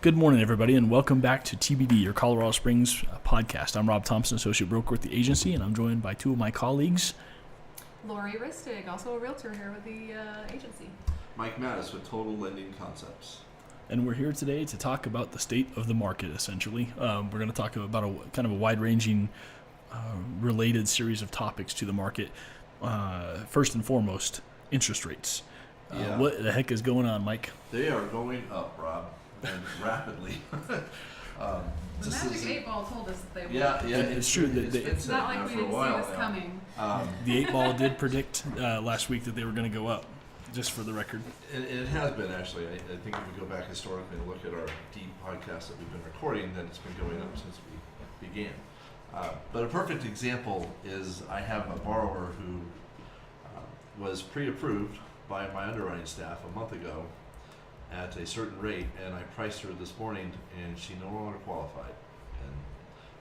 Good morning, everybody, and welcome back to TBD, your Colorado Springs podcast. I'm Rob Thompson, associate broker with the agency, and I'm joined by two of my colleagues. Laurie, Ristig, also a realtor here with the agency. Mike Mattice with Total Lending Concepts. And we're here today to talk about the state of the market, essentially. We're going to talk about a kind of a wide-ranging, related series of topics to the market. First and foremost, interest rates. What the heck is going on, Mike? They are going up, Rob, and rapidly. The magic 8 ball told us that they would. Yeah, it's true. It's not like we didn't see this coming. The 8 ball did predict last week that they were going to go up, just for the record. It has been, actually. I think if we go back historically and look at our deep podcasts that we've been recording, then it's been going up since we began. But a perfect example is I have a borrower who was pre-approved by my underwriting staff a month ago at a certain rate, and I priced her this morning, and she no longer qualified. And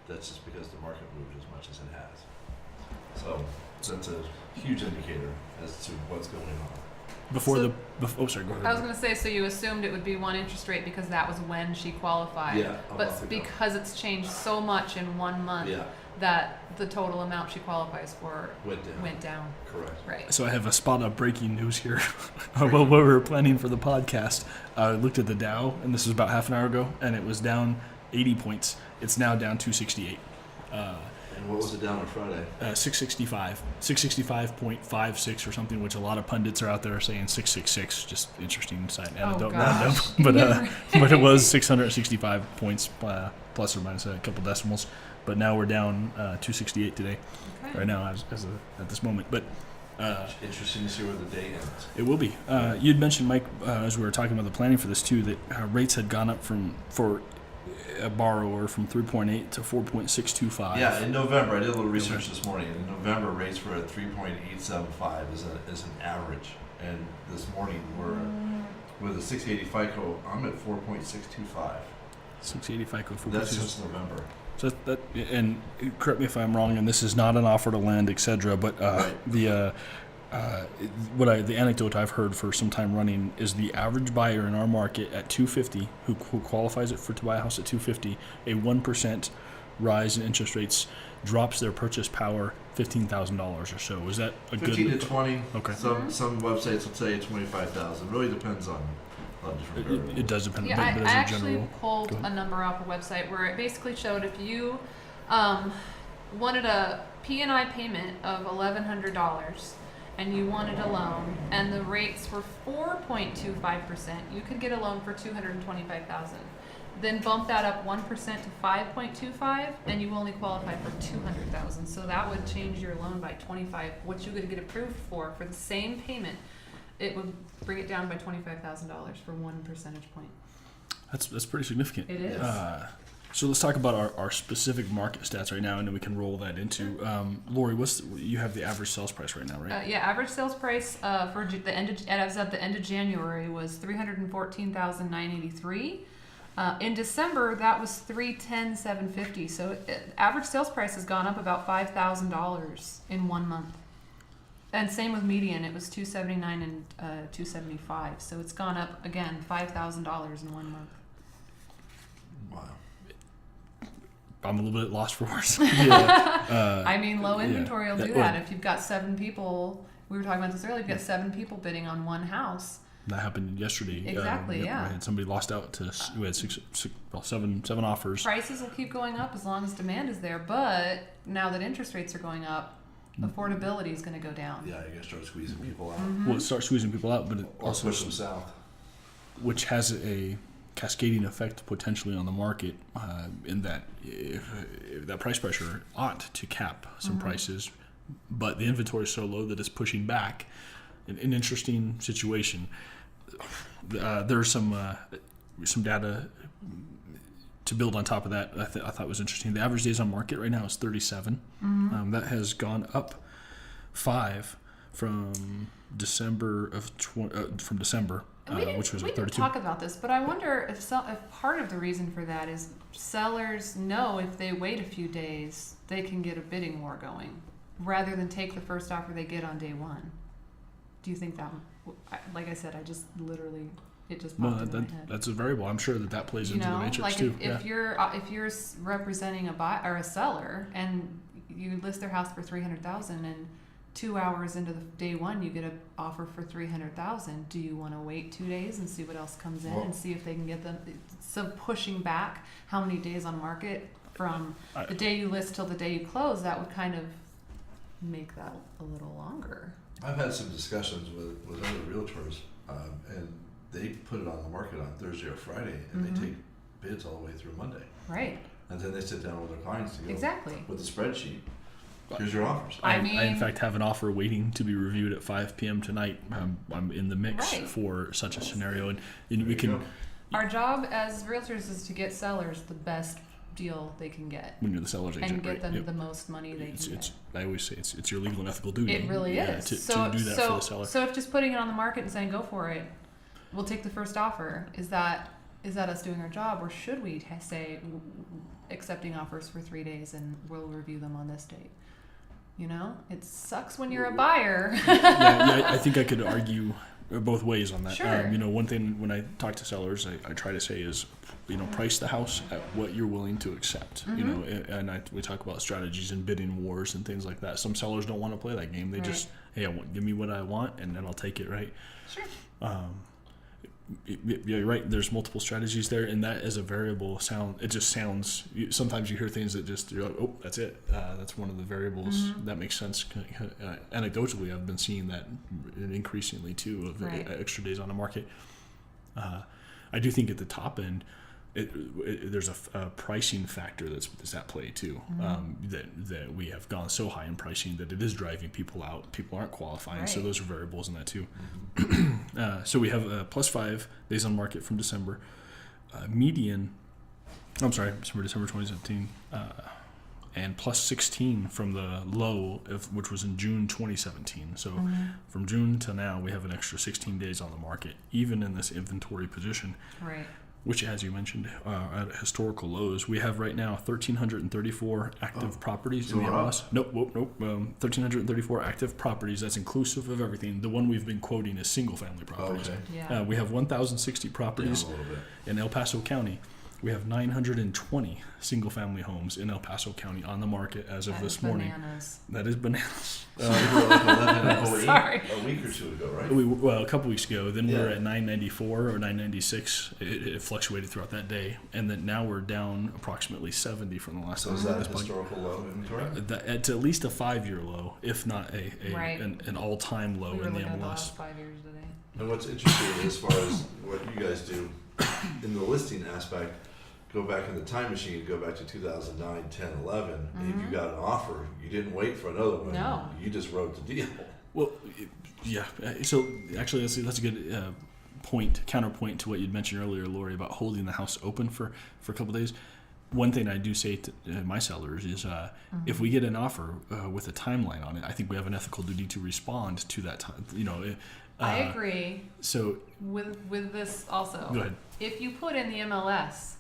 that's just because the market moved as much as it has. So that's a huge indicator as to what's going on. Sorry, go ahead. I was going to say, so you assumed it would be one interest rate because that was when she qualified. Yeah, but because it's changed so much in 1 month, that the total amount she qualifies for went down. Correct. Right. So I have a spot of breaking news here. While we were planning for the podcast, I looked at the Dow, and this was about half an hour ago, and it was down 80 points. It's now down 268. And what was it down on Friday? 665. 665.56 or something, which a lot of pundits are out there saying 666. Just interesting side anecdote. But it was 665 points plus or minus a couple decimals. But now we're down 268 today, right now at this moment. But interesting to see where the day ends. It will be. You'd mentioned, Mike, as we were talking about the planning for this too, that rates had gone up for a borrower from 3.8 to 4.625. Yeah, in November, I did a little research this morning. In November, rates were at 3.875 as an average, and this morning we're with a 680 FICO. I'm at 4.625. 680 FICO. 4.6. That's since November. So that, and correct me if I'm wrong, and this is not an offer to lend, etc. But the anecdote I've heard for some time running is the average buyer in our market at 250 who qualifies it to buy a house at 250, a 1% rise in interest rates drops their purchase power $15,000 or so. Is that a 15 good? to 20. Okay. Some websites will say 25,000. Really depends on different variables. It does depend. Yeah, but I as a actually general, pulled a number off a website where it basically showed if you wanted a P&I payment of $1,100 and you wanted a loan and the rates were 4.25%, you could get a loan for $225,000. Then bump that up 1% to 5.25, and you only qualify for $200,000. So that would change your loan by 25. What you would get approved for the same payment, it would bring it down by $25,000 for 1 percentage point. That's pretty significant. It is. So let's talk about our specific market stats right now, and then we can roll that into. Laurie, you have the average sales price right now, right? Average sales price for the end as of the end of January was $314,983. In December, that was $310,750. So average sales price has gone up about $5,000 in 1 month. And same with median, it was $279 and $275. So it's gone up again $5,000 in 1 month. Wow. I'm a little bit lost for words. I mean, low inventory will do that. If you've got 7 people, we were talking about this earlier, if you've got 7 people bidding on one house. That happened yesterday. Exactly, I had somebody lost out to. We had seven offers. Prices will keep going up as long as demand is there, but now that interest rates are going up, affordability is going to go down. Yeah, you got to start squeezing people out. Mm-hmm. Well, it starts squeezing people out, but it Or also push them south. which has a cascading effect potentially on the market in that if that price pressure ought to cap some prices, but the inventory is so low that it's pushing back. An interesting situation. There's some data to build on top of that. I thought was interesting. The average days on market right now is 37. That has gone up 5 from December which was we 32. didn't talk about this, but I wonder if part of the reason for that is sellers know if they wait a few days, they can get a bidding war going, rather than take the first offer they get on day one. Do you think that? Like I said, I just literally It just Well, popped into my head. that's a variable. I'm sure that plays into the matrix like too. if you're representing a buyer or a seller and you list their house for $300,000 and 2 hours into the day one you get an offer for $300,000, do you want to wait 2 days and see what else comes in and see if they can get them? So pushing back how many days on market from the day you list till the day you close, that would kind of make that a little longer. I've had some discussions with other realtors, and they put it on the market on Thursday or Friday, and they take bids all the way through Monday. Right. And then they sit down with their clients to go Exactly. with the spreadsheet. Here's your offers. I in fact have an offer waiting to be reviewed at 5 p.m. tonight. I'm in the mix Right. for such a scenario, and we There you can. go. Our job as realtors is to get sellers the best deal they can get When you're the seller's agent, and get right? them Yep. the most money they can get. I always say it's your legal and ethical duty. It really is. To So do that for the seller. so if just putting it on the market and saying go for it, we'll take the first offer. Is that us doing our job, or should we say accepting offers for 3 days and we'll review them on this date? You know, it sucks when you're a buyer. yeah, I think I could argue both ways on that. Sure. One thing when I talk to sellers, I try to say is, price the house at what you're willing to accept. And we talk about strategies and bidding wars and things like that. Some sellers don't want to play that game. They just, hey, give me what I want and then I'll take it, right? Sure. Yeah, you're right. There's multiple strategies there, and that is a variable sound. It just sounds. Sometimes you hear things that just you're like, oh, that's it. That's one of the variables. That makes sense. Anecdotally, I've been seeing that increasingly too of extra days on the market. I do think at the top end, there's a pricing factor that's at play too. That we have gone so high in pricing that it is driving people out. People aren't qualifying, so those are variables in that too. So we have +5 days on market from December. Median. I'm sorry, December 2017, and +16 from the low, which was in June 2017. So from June to now, we have an extra 16 days on the market, even in this inventory position. Right. Which, as you mentioned, at historical lows. We have right now 1,334 active properties in the MLS. Nope. 1,334 active properties. That's inclusive of everything. The one we've been quoting is single-family properties. Okay. Yeah. We have 1,060 properties Down a little bit. in El Paso County. We have 920 single-family homes in El Paso County on the market as of this morning. Bananas. That is bananas. We were like 1108 Sorry. a week or two ago, right? Well, a couple weeks ago, then we were Yeah. at 994 or 996. It fluctuated throughout that day, and then now we're down approximately 70 from the last So time. is that a historical low inventory? It's at least a 5-year low, if not Right. an all-time low We were in the looking at the MLS. last 5 years today. And what's interesting as far as what you guys do in the listing aspect, go back in the time machine, go back to 2009, 10, 11. If you got an offer, you didn't wait for another one. No. You just wrote the deal. Well, yeah. So actually, that's a good counterpoint to what you'd mentioned earlier, Laurie, about holding the house open for a couple of days. One thing I do say to my sellers is if we get an offer with a timeline on it, I think we have an ethical duty to respond to that time. I agree. So with this also. go ahead. If you put in the MLS,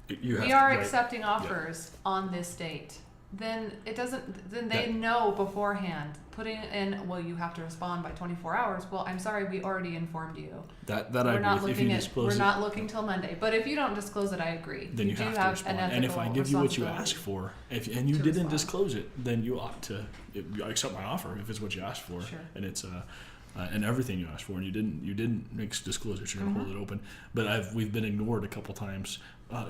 You we have are to, right. accepting offers on this date, then it doesn't. Then they That- know beforehand. Putting in, well, you have to respond by 24 hours. Well, I'm sorry, we already informed you. That I We're agree not with. If you looking at. disclose We're it, not looking till Monday. But if you don't disclose it, I agree. then you do have to have respond. an And if I give you what you responsibility. ask for, and you to didn't respond. disclose it, then you ought to accept my offer if it's what you asked for, Sure. and it's and everything you asked for, and you didn't make disclosures. You're going to hold it open. But we've been ignored a couple times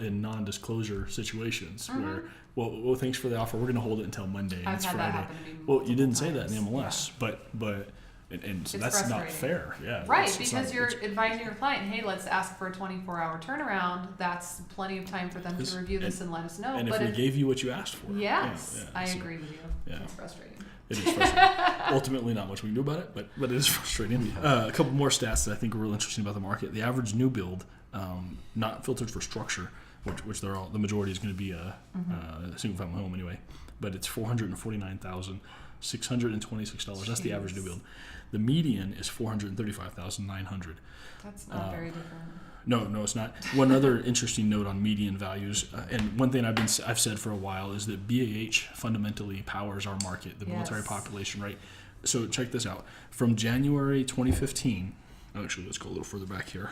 in non-disclosure situations where, well, thanks for the offer. We're going to hold it until Monday, and I've it's had Friday. that happen to me. Well, you didn't say multiple that in the times. MLS, but and so It's that's not frustrating. fair. Yeah, Right, it's because not- you're it's- advising your client, hey, let's ask for a 24-hour turnaround. That's plenty of time for them This- to review this and let us know. and but if we gave you what you asked for, yes, yeah, I so- agree with you. yeah. It's frustrating. It is frustrating. Ultimately, not much we can do about it, but it is frustrating. A couple more stats that I think are real interesting about the market. The average new build, not filtered for structure, which they're all, the majority is going to be a single-family home anyway, but it's $449,626. That's the average new build. The median is $435,900. That's not very different. No, it's not. One other interesting note on median values, and one thing I've said for a while is that BAH fundamentally powers our market, the military Yes. population, right? So check this out. From January 2015, actually, let's go a little further back here.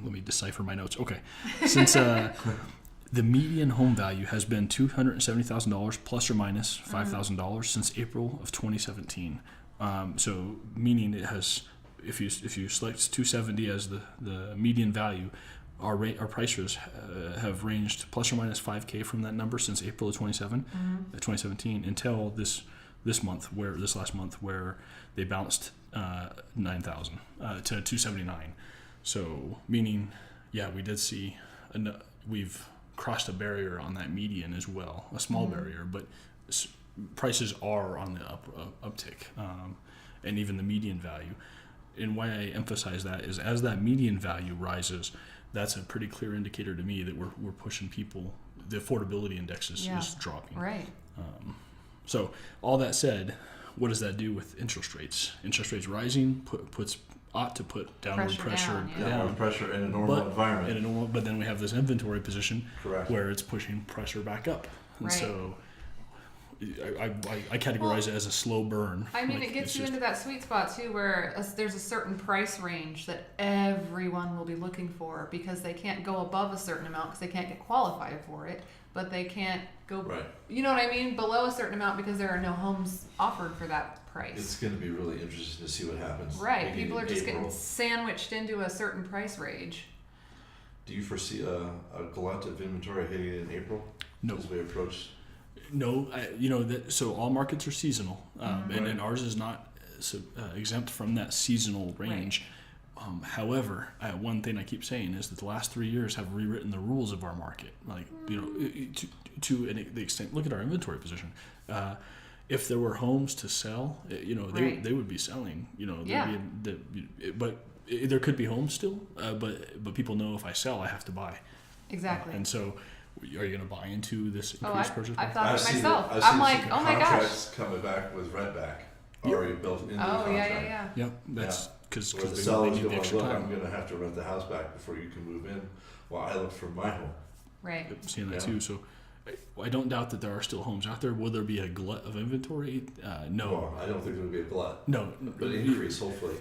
let me decipher my notes. Okay, since the median home value has been $270,000 plus or minus $5,000 since April of 2017. So meaning it has, if you select 270 as the median value, our prices have ranged plus or minus 5K from that number since April of 2017 until this last month where they bounced 9,000 to 279. So meaning, yeah, we did see we've crossed a barrier on that median as well, a small barrier, but prices are on the uptick, and even the median value. And why I emphasize that is as that median value rises, that's a pretty clear indicator to me that we're pushing people. The affordability index is dropping. Right. So all that said, what does that do with interest rates? Interest rates rising ought to put downward pressure down. Downward pressure in a normal environment. But then we have this inventory position Correct. where it's pushing pressure back up. And Right. so I categorize it as a slow burn. I mean, it gets you into that sweet spot too, where there's a certain price range that everyone will be looking for because they can't go above a certain amount because they can't get qualified for it, but they can't go, Right. you know what I mean, below a certain amount because there are no homes offered for that price. It's going to be really interesting to see what happens. Right, beginning people are in just April. getting sandwiched into a certain price range. Do you foresee a glut of inventory hitting in April? No. As we approach. No, so all markets are seasonal, Right. and ours is not exempt from that seasonal range. However, one thing I keep saying is that the last 3 years have rewritten the rules of our market. Like, to the extent, look at our inventory position. If there were homes to sell, they would be selling. But there could be homes still. But people know if I sell, I have to buy. Exactly. And so, are you going to buy into this increased purchase? I thought of myself. I've I'm seen like, some oh my gosh. contracts coming back with rentback already built into the Oh contract. yeah. Yep, that's because Where the they seller's need the going, extra look, time. I'm going to have to rent the house back before you can move in while I look for my home. Right. Yep, seeing that Yeah. too. So I don't doubt that there are still homes out there. Will there be a glut of inventory? No. Well, I don't think there'll be a glut, No. but an increase hopefully.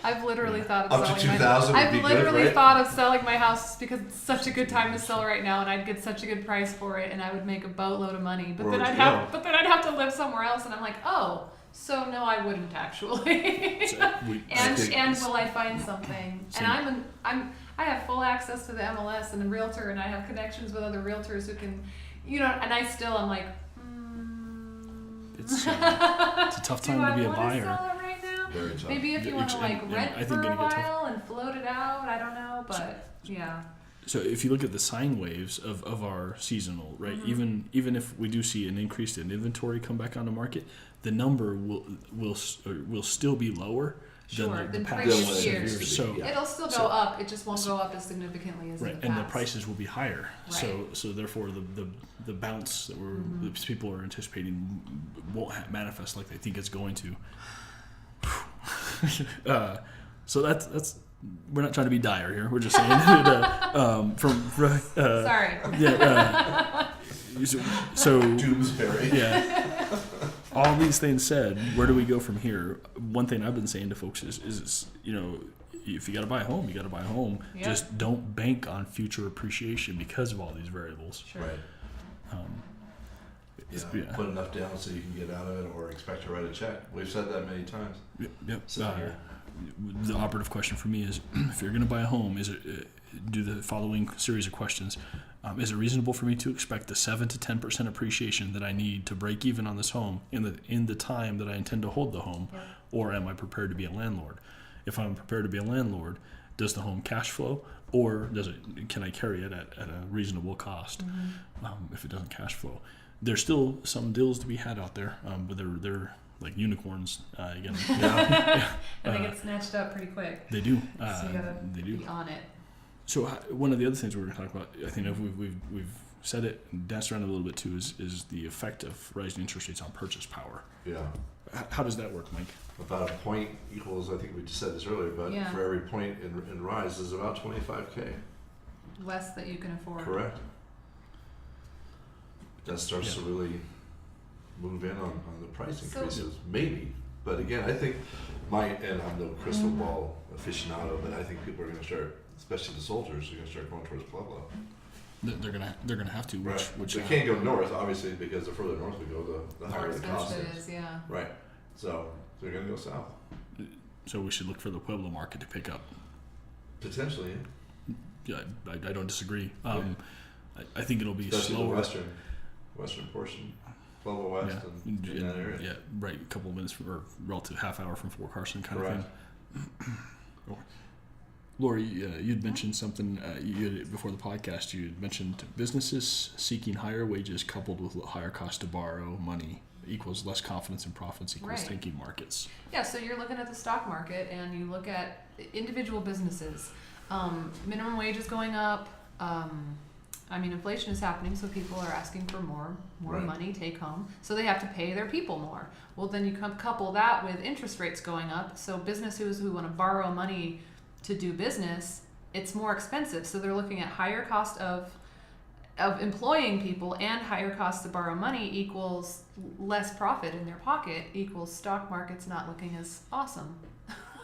I've literally thought of Up to selling 2,000 would I've be good, literally right? thought of selling my house because it's such a good time to sell right now, and I'd get such a good price for it, and I would make a boatload of money. But then I'd have to live somewhere else, and I'm like, oh, so no, I wouldn't actually. So and will I find something? And I have full access to the MLS and the realtor, and I have connections with other realtors who can, and I'm like, it's a tough time to be a buyer. Sell it right now? Very tough. Maybe if you want to And rent I think for a it'll get tough. while and float it out, I don't know, but yeah. So if you look at the sine waves of our seasonal, right? Even if we do see an increase in inventory come back on the market, the number will still be lower than the past previous few years. So Yeah. It'll still go up. It just won't go up as significantly as in right, the and past. the prices will be higher. Right. So therefore the bounce that that people are anticipating won't manifest like they think it's going to. So that's we're not trying to be dire here. We're just saying Sorry. yeah. So Doomsbury. yeah. All these things said, where do we go from here? One thing I've been saying to folks is if you got to buy a home, you got to buy a home. Yep. Just don't bank on future appreciation because of all these variables. Sure. Right. Yeah. Put enough down so you can get out of it or expect to write a check. We've said that many times. Yep. So, The operative question for me is, if you're going to buy a home, do the following series of questions. Is it reasonable for me to expect the 7 to 10% appreciation that I need to break even on this home in the time that I intend to hold the home, or am I prepared to be a landlord? If I'm prepared to be a landlord, does the home cash flow, or can I carry it at a reasonable cost? If it doesn't cash flow, there's still some deals to be had out there, but they're like unicorns. Again, And they get snatched up pretty quick. they do. So you gotta They do. be on it. So one of the other things we're going to talk about, I think we've said it and danced around it a little bit too, is the effect of rising interest rates on purchase power. Yeah. How does that work, Mike? About a point equals, I think we just said this earlier, but Yeah. for every point in rise is about $25K. Less that you can afford. Correct. That starts to really move in on the price So- increases. Maybe. But again, I think and I'm no crystal ball aficionado, but I think people are going to start, especially the soldiers, are going to start going towards Pueblo. They're gonna have to. Which they can't go north, obviously, because the further north we go, the higher the cost is. Yeah. Right. So they're going to go south. So we should look for the Pueblo market to pick up. Potentially. Yeah, I don't disagree. I think it'll be especially slower. The western portion, Pueblo West, and in that area. Yeah, right. A couple of minutes or relative half hour from Fort Carson, kind of thing. Laurie, you'd mentioned something before the podcast. You had mentioned businesses seeking higher wages coupled with higher cost to borrow money equals less confidence in profits equals tanking markets. Yeah, so you're looking at the stock market and you look at individual businesses. Minimum wage is going up. Inflation is happening, so people are asking for more money take home. So they have to pay their people more. Well, then you couple that with interest rates going up. So businesses who want to borrow money to do business, it's more expensive. So they're looking at higher cost of employing people and higher cost to borrow money equals less profit in their pocket equals stock market's not looking as awesome.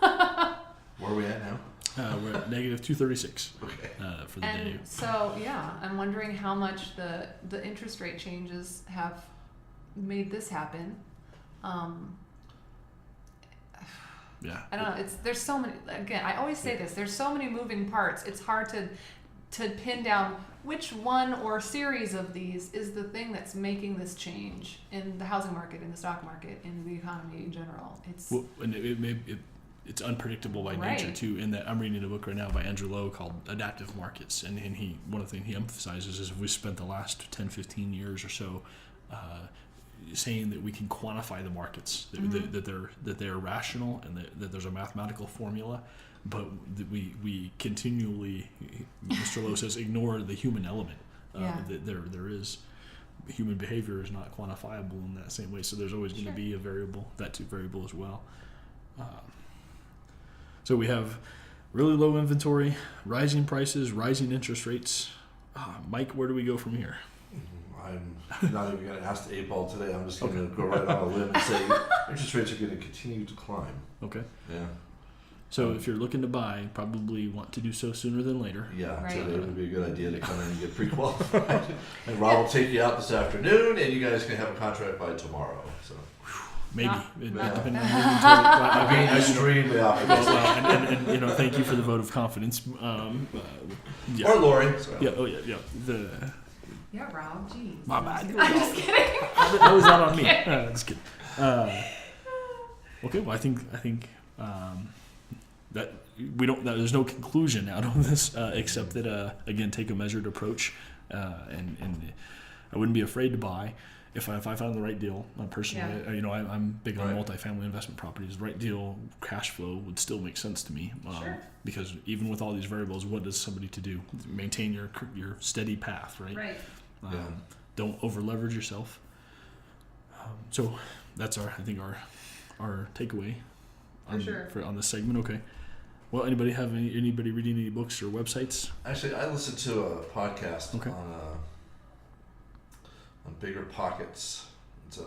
Where are we at now? We're at negative 236 okay. For the day. So I'm wondering how much the interest rate changes have made this happen. Yeah. I don't know. There's so many. Again, I always say this. There's so many moving parts. It's hard to pin down which one or series of these is the thing that's making this change in the housing market, in the stock market, in the economy in general. It's unpredictable by nature too. In that I'm reading a book right now by Andrew Lowe called Adaptive Markets, and one of the things he emphasizes is we spent the last 10-15 years or so saying that we can quantify the markets, that they're rational and that there's a mathematical formula, but that we continually, Mr. Lowe says, ignore the human element. That there is human behavior is not quantifiable in that same way, so there's always going to be a variable as well. So we have really low inventory, rising prices, rising interest rates. Mike, where do we go from here? I'm not even going to ask the 8-ball today. I'm just going to go right on a limb and say interest rates are going to continue to climb. Okay. Yeah. So if you're looking to buy, probably want to do so sooner than later. Yeah, today would be a good idea to come in and get pre-qualified. And Rob will take you out this afternoon, and you guys can have a contract by tomorrow. So. Maybe. Depending on your inventory. I'm being extremely optimistic. And thank you for the vote of confidence. Yeah. Or Laurie. Yeah. Oh yeah. Yeah. Yeah, Rob. Geez. My bad. I'm just kidding. That was not on me. Just kidding. Okay. Well, I think that we don't. That there's no conclusion out of this except that again, take a measured approach, and I wouldn't be afraid to buy if I found the right deal. Personally, I'm big on multifamily investment properties. The right deal, cash flow would still make sense to me. Sure. Because even with all these variables, what does somebody to do? Maintain your steady path, right? Right. Don't over leverage yourself. So that's our takeaway on this segment. Okay. Well, anybody reading any books or websites? Actually, I listened to a podcast on Bigger Pockets. It's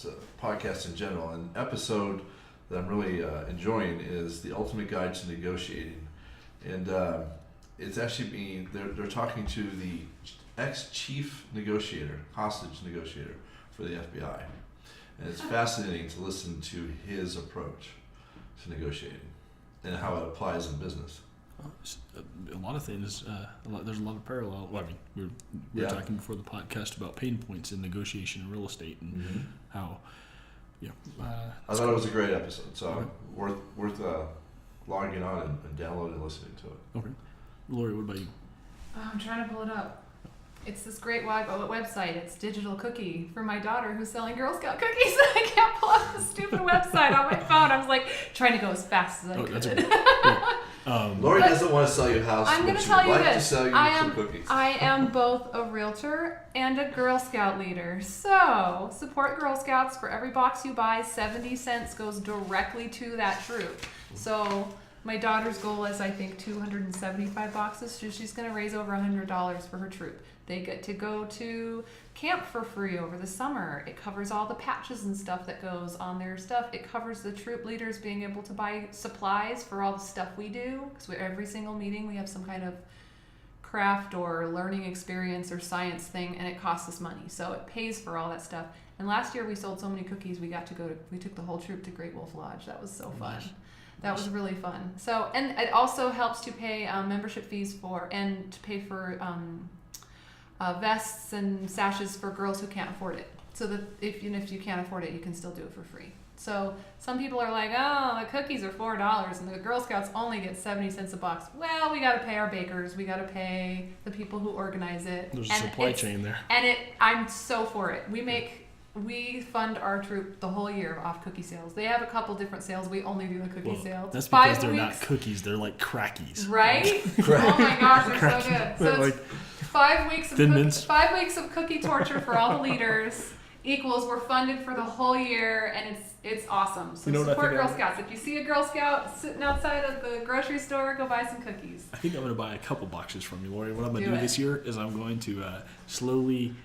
a podcast in general. An episode that I'm really enjoying is The Ultimate Guide to Negotiating, and it's actually they're talking to the ex-chief negotiator, hostage negotiator for the FBI, and it's fascinating to listen to his approach to negotiating and how it applies in business. A lot of things. There's a lot of parallel. Well, we were talking before the podcast about pain points in negotiation in real estate and how. Yeah. I thought it was a great episode. So worth logging on and downloading and listening to it. Okay. Laurie, what about you? I'm trying to pull it up. It's this great website. It's Digital Cookie for my daughter who's selling Girl Scout cookies. I can't pull up the stupid website on my phone. I was like trying to go as fast as I could. That's okay. Laurie doesn't want to sell you a house. I'm going to tell you this. To sell you some cookies. I am both a realtor and a Girl Scout leader. So support Girl Scouts. For every box you buy, 70 cents goes directly to that troop. So My daughter's goal is, I think, 275 boxes. So she's going to raise over $100 for her troop. They get to go to camp for free over the summer. It covers all the patches and stuff that goes on their stuff. It covers the troop leaders being able to buy supplies for all the stuff we do. Because every single meeting we have some kind of craft or learning experience or science thing, and it costs us money. So it pays for all that stuff. And last year we sold so many cookies, we took the whole troop to Great Wolf Lodge. That was so fun. That was really fun. So, and it also helps to pay membership fees and to pay for vests and sashes for girls who can't afford it. So that if you can't afford it, you can still do it for free. So some people are like, oh, the cookies are $4 and the Girl Scouts only get 70 cents a box. Well, we got to pay our bakers. We got to pay the people who organize it. There's a supply chain there. And I'm so for it. We fund our troop the whole year off cookie sales. They have a couple different sales. We only do the cookie sales. That's because they're not cookies. They're like crackies. Right? Oh my gosh, they're so good. So it's 5 weeks of cookie torture for all the leaders equals we're funded for the whole year, and it's awesome. So support Girl Scouts. If you see a Girl Scout sitting outside of the grocery store, go buy some cookies. I think I'm going to buy a couple boxes from you, Laurie. What I'm going to do this year is I'm going to slowly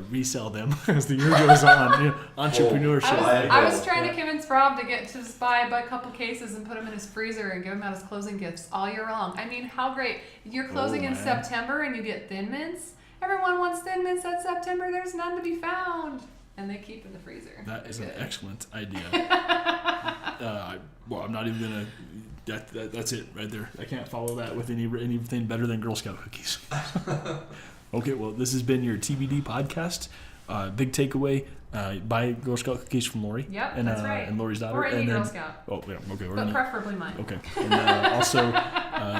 resell them as the year goes on. Entrepreneurship. I was trying to convince Rob to just buy a couple cases and put them in his freezer and give them out as closing gifts all year long. I mean, how great. You're closing in September and you get Thin Mints. Everyone wants Thin Mints at September. There's none to be found. And they keep in the freezer. That is an excellent idea. I'm not even going to... That's it right there. I can't follow that with anything better than Girl Scout cookies. Okay, well, this has been your TBD podcast. Big takeaway, buy Girl Scout cookies from Laurie. Yep, and, that's right. And Laurie's daughter. Or any Girl Scout. Oh, yeah, okay. But preferably mine. Okay. And also,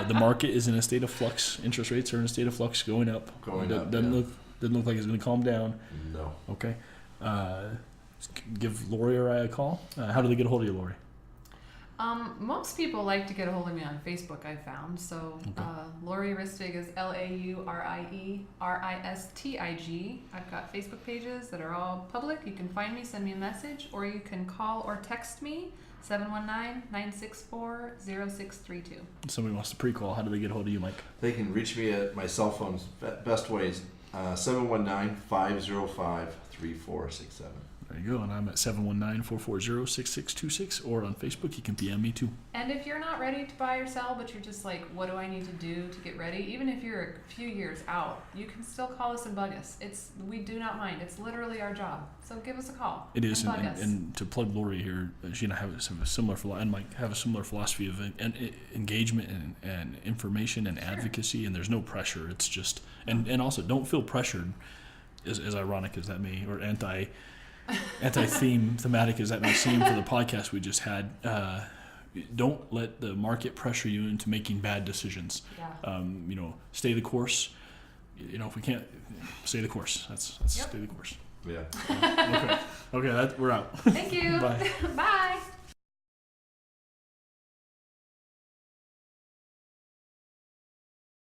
the market is in a state of flux. Interest rates are in a state of flux, going up. Doesn't look like it's going to calm down. No. Okay. Give Laurie or I a call. How do they get a hold of you, Laurie? Most people like to get a hold of me on Facebook, I've found. So Laurie Ristig is LaurieRistig. I've got Facebook pages that are all public. You can find me, send me a message, or you can call or text me, 719-964-0632. Somebody wants to pre-call. How do they get a hold of you, Mike? They can reach me at my cell phone's best ways, 719-505-3467. There you go. And I'm at 719-440-6626, or on Facebook, you can PM me too. And if you're not ready to buy or sell, but you're just like, what do I need to do to get ready? Even if you're a few years out, you can still call us and bug us. We do not mind. It's literally our job. So give us a call. It is. And to plug Laurie here, she and I have a similar, and Mike have a similar philosophy of engagement and information and advocacy, and there's no pressure. It's just, and also don't feel pressured, as ironic as that may, or thematic as that may seem for the podcast we just had. Don't let the market pressure you into making bad decisions. Yeah. Stay the course. If we can't, stay the course. That's stay the course. Yeah. Okay. We're out. Thank you. Bye. Bye.